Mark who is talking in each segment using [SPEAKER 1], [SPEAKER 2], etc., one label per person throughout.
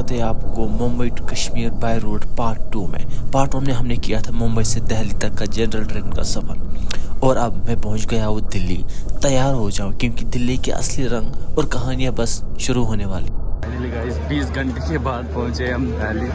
[SPEAKER 1] स्वागत है आपको Mumbai to Kashmir by road part 2 में। पार्ट 1 में हमने किया था मुंबई से दिल्ली तक का जनरल ट्रेन का सफ़र और अब मैं पहुंच गया हूँ दिल्ली। तैयार हो जाओ क्योंकि दिल्ली के असली रंग और कहानियाँ बस शुरू होने वाली।
[SPEAKER 2] फाइनली गाइस 20 घंटे के बाद पहुंचे हम दिल्ली।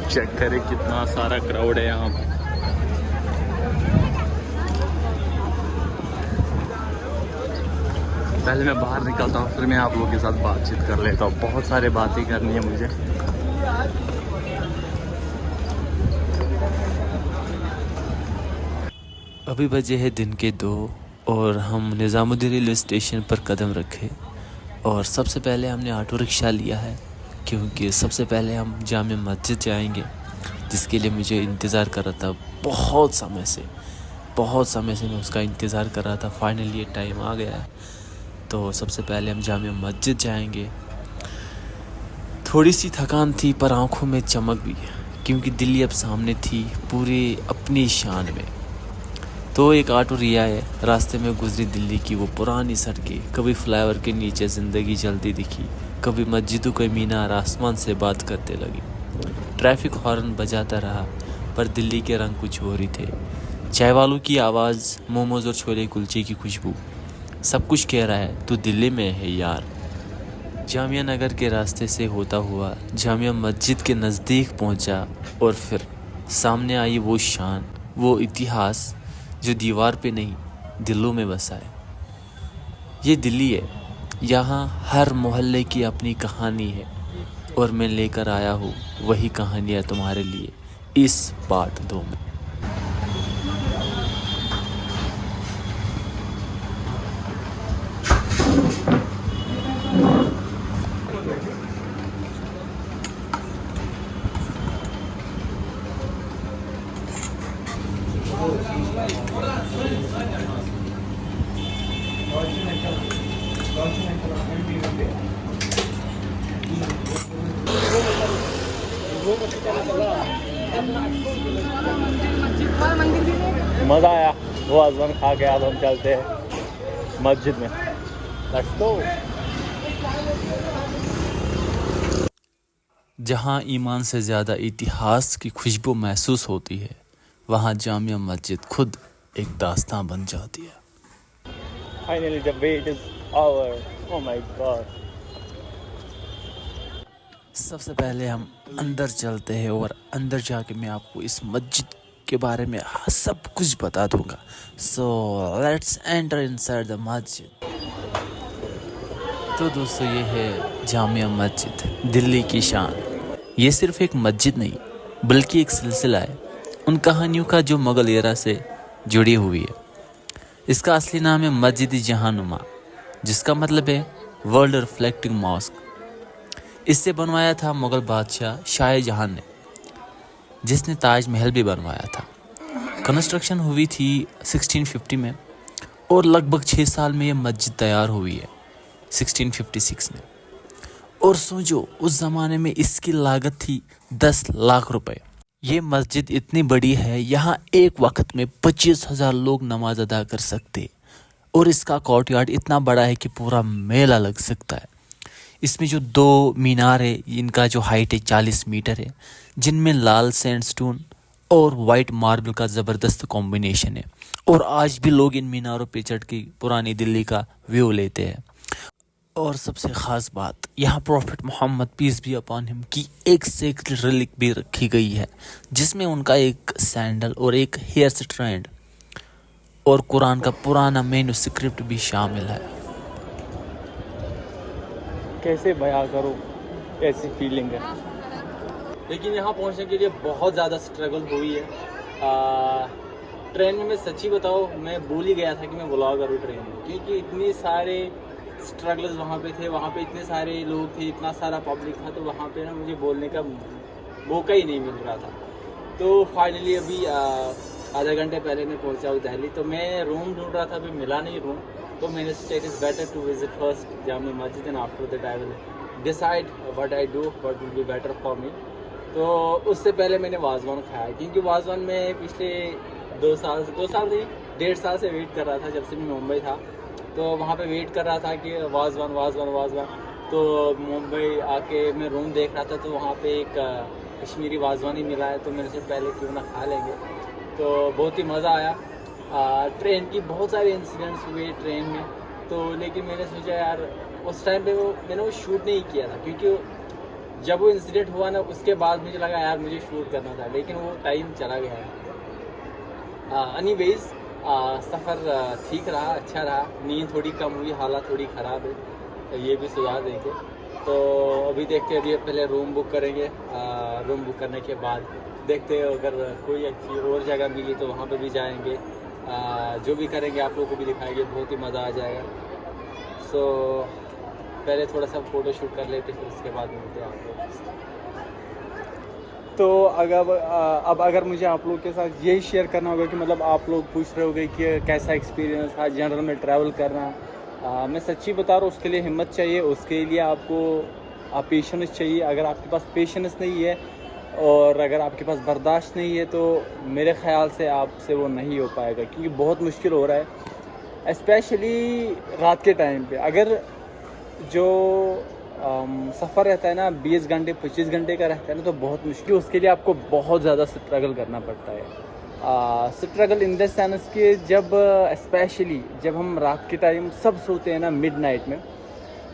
[SPEAKER 2] चेक करें कितना सारा क्राउड है यहाँ पर। पहले मैं बाहर निकलता हूँ फिर मैं आप लोगों के साथ बातचीत कर लेता हूँ। बहुत सारे बातें करनी है मुझे।
[SPEAKER 1] अभी बजे है दिन के 2 और हम निज़ामुद्दीन रेलवे स्टेशन पर कदम रखे और सबसे पहले हमने ऑटो रिक्शा लिया है क्योंकि सबसे पहले हम जामे मस्जिद जाएंगे, जिसके लिए मुझे इंतज़ार कर रहा था बहुत समय से मैं उसका इंतज़ार कर रहा था। फाइनली ये टाइम आ गया है तो सबसे पहले हम जामे मस्जिद जाएंगे। थोड़ी सी थकान थी पर आंखों में चमक भी है क्योंकि दिल्ली अब सामने थी पूरे अपनी शान में। तो एक ऑटो रिया है, रास्ते में गुजरी दिल्ली की वो पुरानी सड़कें। कभी फ्लाईओवर के नीचे ज़िंदगी चलती दिखी, कभी मस्जिदों के मीनार आसमान से बात करते लगी। ट्रैफिक हॉर्न बजाता रहा पर दिल्ली के रंग कुछ और ही थे। चाय वालों की आवाज़, मोमोज़ और छोले कुलचे की खुशबू, सब कुछ कह रहा है तू दिल्ली में है यार। जामिया नगर के रास्ते से होता हुआ जामिया मस्जिद के नज़दीक पहुंचा और फिर सामने आई वो शान, वो इतिहास जो दीवार पे नहीं दिलों में बसा है। ये दिल्ली है, यहाँ हर मोहल्ले की अपनी कहानी है और मैं लेकर आया हूँ वही कहानियाँ तुम्हारे लिए इस पार्ट 2 में।
[SPEAKER 2] मज़ा आया वो अज़ान खा के। अब हम चलते हैं मस्जिद में। Let's go.
[SPEAKER 1] जहाँ ईमान से ज़्यादा इतिहास की खुशबू महसूस होती है, वहाँ जामिया मस्जिद खुद एक दास्तां बन जाती है।
[SPEAKER 2] Finally the wait is over. Oh my God.
[SPEAKER 1] सबसे पहले हम अंदर चलते हैं और अंदर जाके मैं आपको इस मस्जिद के बारे में सब कुछ बता दूंगा। So let's enter inside the मस्जिद। तो दोस्तों ये है जामिया मस्जिद, दिल्ली की शान। ये सिर्फ एक मस्जिद नहीं बल्कि एक सिलसिला है उन कहानियों का जो मुगल एरा से जुड़ी हुई है। इसका असली नाम है मस्जिद जहानुमा, जिसका मतलब है वर्ल्ड रिफ्लेक्टिंग मॉस्क। इससे बनवाया था मुगल बादशाह शाहजहां ने, जिसने ताजमहल भी बनवाया था। कंस्ट्रक्शन हुई थी 1650 में और लगभग 6 साल में ये मस्जिद तैयार हुई है 1656 में। और सोचो उस ज़माने में इसकी लागत थी 10 लाख रुपए। ये मस्जिद इतनी बड़ी है, यहाँ एक वक्त में 25,000 लोग नमाज अदा कर सकते और इसका कोर्टयार्ड इतना बड़ा है कि पूरा मेला लग सकता है। इसमें जो 2 मीनार है, इनका जो हाइट है 40 मीटर है, जिनमें लाल सैंडस्टोन और वाइट मार्बल का ज़बरदस्त कॉम्बिनेशन है। और आज भी लोग इन मीनारों पे चढ़ के पुरानी दिल्ली का व्यू लेते हैं। और सबसे ख़ास बात, यहाँ प्रॉफिट मोहम्मद पीस भी अपॉन हिम की एक सेक्रेट रिलिक भी रखी गई है, जिसमें उनका एक सैंडल और एक हेयर स्ट्रैंड और कुरान का पुराना मैन्युस्क्रिप्ट भी शामिल है।
[SPEAKER 2] कैसे बयां करूं, ऐसी फीलिंग है। लेकिन यहाँ पहुँचने के लिए बहुत ज़्यादा स्ट्रगल हुई है। ट्रेन में मैं सच्ची बताऊँ, मैं भूल ही गया था कि मैं व्लॉग करूँ ट्रेन में, क्योंकि इतने सारे स्ट्रगल्स वहाँ पे थे। वहाँ पे इतने सारे लोग थे, इतना सारा पब्लिक था, तो वहाँ पे ना मुझे बोलने का मौका ही नहीं मिल रहा था। तो फाइनली अभी आधा घंटे पहले मैं पहुँचा हूँ दिल्ली। तो मैं रूम ढूंढ रहा था, अभी मिला नहीं रूम। तो मैंने सोचा it is better to visit first Jamia Masjid and after that I will decide what I do, what will be better for me. तो उससे पहले मैंने वाजवान खाया, क्योंकि वाजवान में पिछले 2 साल नहीं 1.5 साल से वेट कर रहा था। जब से मैं मुंबई था तो वहाँ पे वेट कर रहा था कि वाजवान। तो मुंबई आके मैं रूम देख रहा था, तो वहाँ पे एक कश्मीरी वाजवानी मिला है, तो मैंने से पहले क्यों ना खा लेंगे। तो बहुत ही मज़ा आया। ट्रेन की बहुत सारे इंसिडेंट्स हुए ट्रेन में, तो लेकिन मैंने सोचा यार उस टाइम पे मैंने वो शूट नहीं किया था, क्योंकि जब वो इंसिडेंट हुआ ना उसके बाद मुझे लगा यार मुझे शूट करना था, लेकिन वो टाइम चला गया है। एनीवेज सफ़र ठीक रहा, अच्छा रहा। नींद थोड़ी कम हुई, हालत थोड़ी ख़राब है, ये भी सुधार देंगे। तो अभी देखते हैं, अभी पहले रूम बुक करेंगे। रूम बुक करने के बाद देखते हैं अगर कोई अच्छी और जगह मिली तो वहाँ पे भी जाएंगे। जो भी करेंगे आप लोगों को भी दिखाएंगे, बहुत ही मज़ा आ जाएगा। सो पहले थोड़ा सा फ़ोटो शूट कर लेते, फिर उसके बाद मिलते हैं आप लोगों से। तो अब अगर मुझे आप लोगों के साथ यही शेयर करना होगा कि मतलब आप लोग पूछ रहे होगे कि कैसा एक्सपीरियंस था जनरल में ट्रैवल करना, मैं सच्ची बता रहा हूँ, उसके लिए हिम्मत चाहिए, उसके लिए आपको पेशेंस चाहिए। अगर आपके पास पेशेंस नहीं है और अगर आपके पास बर्दाश्त नहीं है, तो मेरे ख़्याल से आपसे वो नहीं हो पाएगा, क्योंकि बहुत मुश्किल हो रहा है, स्पेशली रात के टाइम पे। अगर जो सफ़र रहता है ना 20 घंटे 25 घंटे का रहता है ना, तो बहुत मुश्किल, उसके लिए आपको बहुत ज़्यादा स्ट्रगल करना पड़ता है। स्ट्रगल इन द सेंस कि जब स्पेशली जब हम रात के टाइम सब सोते हैं ना मिडनाइट में,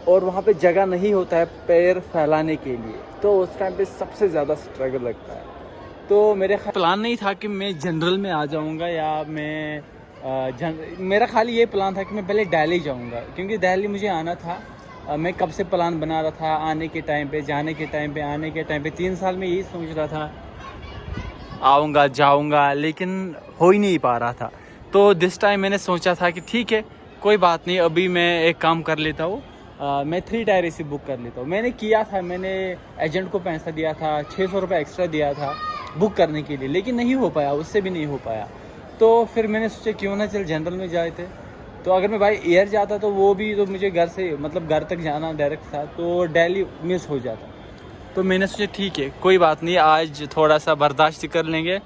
[SPEAKER 2] और वहाँ पे जगह नहीं होता है पैर फैलाने के लिए, तो उस टाइम पे सबसे ज़्यादा स्ट्रगल लगता है। तो मेरे प्लान नहीं था कि मैं जनरल में आ जाऊँगा, या मेरा खाली ये प्लान था कि मैं पहले दिल्ली जाऊँगा, क्योंकि दिल्ली मुझे आना था। मैं कब से प्लान बना रहा था, आने के टाइम पे, जाने के टाइम पे, आने के टाइम पे, 3 साल में यही सोच रहा था आऊँगा जाऊँगा, लेकिन हो ही नहीं पा रहा था। तो दिस टाइम मैंने सोचा था कि ठीक है कोई बात नहीं, अभी मैं एक काम कर लेता हूँ, मैं 3 टायर AC बुक कर लेता हूँ। मैंने किया था, मैंने एजेंट को पैसा दिया था, 600 रुपये एक्स्ट्रा दिया था बुक करने के लिए, लेकिन नहीं हो पाया, उससे भी नहीं हो पाया। तो फिर मैंने सोचा क्यों ना चल जनरल में जाए थे। तो अगर मैं बाई एयर जाता तो वो भी तो मुझे घर से मतलब घर तक जाना डायरेक्ट था, तो दिल्ली मिस हो जाता। तो मैंने सोचा ठीक है कोई बात नहीं, आज थोड़ा सा बर्दाश्त कर लेंगे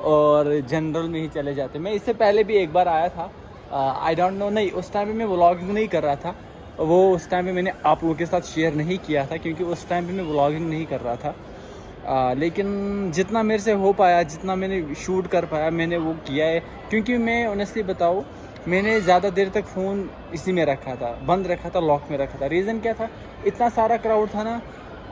[SPEAKER 2] और जनरल में ही चले जाते। मैं इससे पहले भी एक बार आया था, आई डोंट नो, नहीं उस टाइम पे मैं व्लॉगिंग नहीं कर रहा था, वो उस टाइम पे मैंने आप लोगों के साथ शेयर नहीं किया था, क्योंकि उस टाइम पे मैं व्लॉगिंग नहीं कर रहा था। लेकिन जितना मेरे से हो पाया, जितना मैंने शूट कर पाया, मैंने वो किया है। क्योंकि मैं ऑनेस्टली बताऊँ, मैंने ज़्यादा देर तक फ़ोन इसी में रखा था, बंद रखा था, लॉक में रखा था। रीज़न क्या था, इतना सारा क्राउड था ना,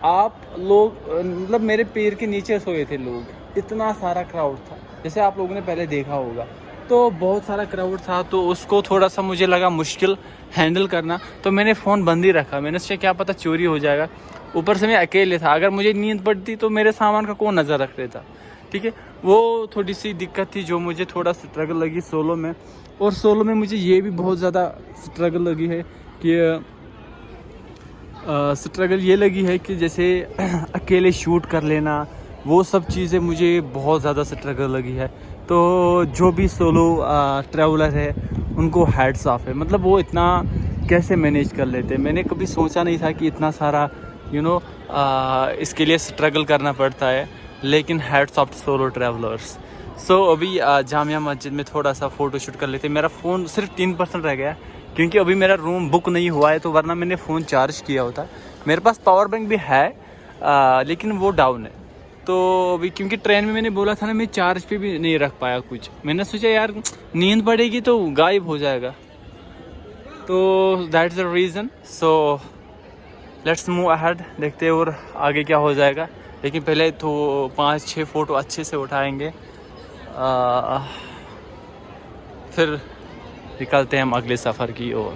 [SPEAKER 2] आप लोग मतलब मेरे पैर के नीचे सोए थे लोग, इतना सारा क्राउड था, जैसे आप लोगों ने पहले देखा होगा। तो बहुत सारा क्राउड था, तो उसको थोड़ा सा मुझे लगा मुश्किल हैंडल करना, तो मैंने फ़ोन बंद ही रखा। मैंने सोचा क्या पता चोरी हो जाएगा, ऊपर से मैं अकेले था, अगर मुझे नींद पड़ती तो मेरे सामान का कौन नज़र रख लेता। ठीक है, वो थोड़ी सी दिक्कत थी जो मुझे थोड़ा स्ट्रगल लगी सोलो में। और सोलो में मुझे ये भी बहुत ज़्यादा स्ट्रगल लगी है कि स्ट्रगल ये लगी है कि जैसे अकेले शूट कर लेना, वो सब चीज़ें मुझे बहुत ज़्यादा स्ट्रगल लगी है। तो जो भी सोलो ट्रैवलर है उनको हैट्स ऑफ है, मतलब वो इतना कैसे मैनेज कर लेते हैं। मैंने कभी सोचा नहीं था कि इतना सारा इसके लिए स्ट्रगल करना पड़ता है, लेकिन हैट्स ऑफ सोलो ट्रैवलर्स। सो अभी जामिया मस्जिद में थोड़ा सा फ़ोटो शूट कर लेते। मेरा फ़ोन सिर्फ 3% रह गया, क्योंकि अभी मेरा रूम बुक नहीं हुआ है, तो वरना मैंने फ़ोन चार्ज किया होता। मेरे पास पावर बैंक भी है, लेकिन वो डाउन है। तो अभी क्योंकि ट्रेन में मैंने बोला था ना, मैं चार्ज पे भी नहीं रख पाया कुछ। मैंने सोचा यार नींद पड़ेगी तो गायब हो जाएगा, तो that's the reason. So let's move ahead, देखते हैं और आगे क्या हो जाएगा। लेकिन पहले तो 5-6 फ़ोटो अच्छे से उठाएंगे, फिर निकलते हैं हम अगले सफ़र की ओर।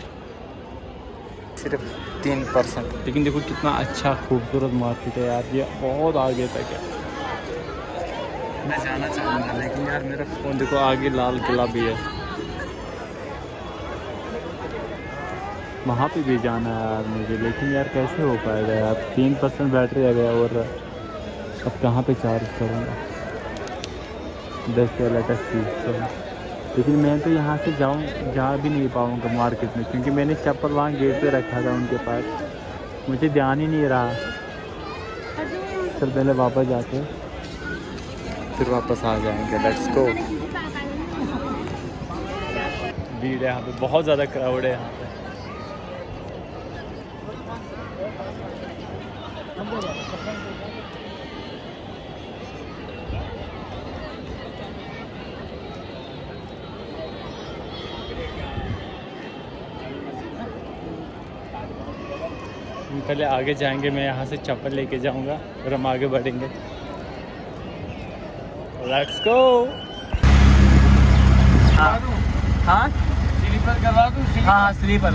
[SPEAKER 2] सिर्फ 3%, लेकिन देखो कितना अच्छा खूबसूरत मार्केट है यार, ये बहुत आगे तक है। मैं जाना चाहूँगा, लेकिन यार मेरा फ़ोन देखो, आगे लाल किला भी है, वहाँ पे भी जाना है यार मुझे, लेकिन यार कैसे हो पाएगा यार, 3% बैटरी आ गया और अब कहाँ पे चार्ज करूँगा। 10 लेकिन मैं तो यहाँ से जा भी नहीं पाऊँगा मार्केट में, क्योंकि मैंने चप्पल वहाँ गेट पे रखा था उनके पास, मुझे ध्यान ही नहीं रहा। चल पहले वापस जाके फिर वापस आ जाएंगे, लेट्स गो। भीड़ है यहाँ पे, बहुत ज़्यादा क्राउड है यहाँ पे। पहले आगे जाएंगे, मैं यहाँ से चप्पल लेके जाऊँगा और हम आगे बढ़ेंगे। Let's go. हाँ
[SPEAKER 3] स्लीपर करवा दूँ?
[SPEAKER 2] हाँ स्लीपर।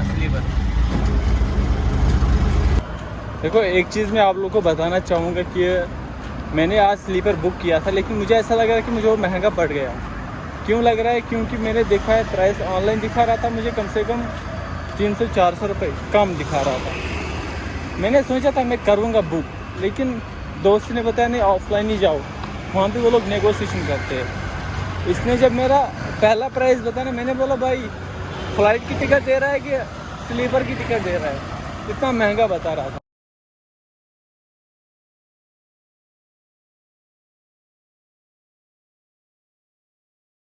[SPEAKER 2] देखो एक चीज़ मैं आप लोगों को बताना चाहूँगा कि मैंने आज स्लीपर बुक किया था, लेकिन मुझे ऐसा लग रहा है कि मुझे वो महंगा पड़ गया। क्यों लग रहा है? क्योंकि मैंने देखा है प्राइस ऑनलाइन दिखा रहा था मुझे कम से कम 300-400 रुपये कम दिखा रहा था। मैंने सोचा था मैं करूँगा बुक, लेकिन दोस्त ने बताया नहीं ऑफलाइन ही जाओ, वहाँ पे वो लोग नेगोशिएशन करते हैं। इसने जब मेरा पहला प्राइस बताया, मैंने बोला भाई फ़्लाइट की टिकट दे रहा है कि स्लीपर की टिकट दे रहा है, इतना महंगा बता रहा था।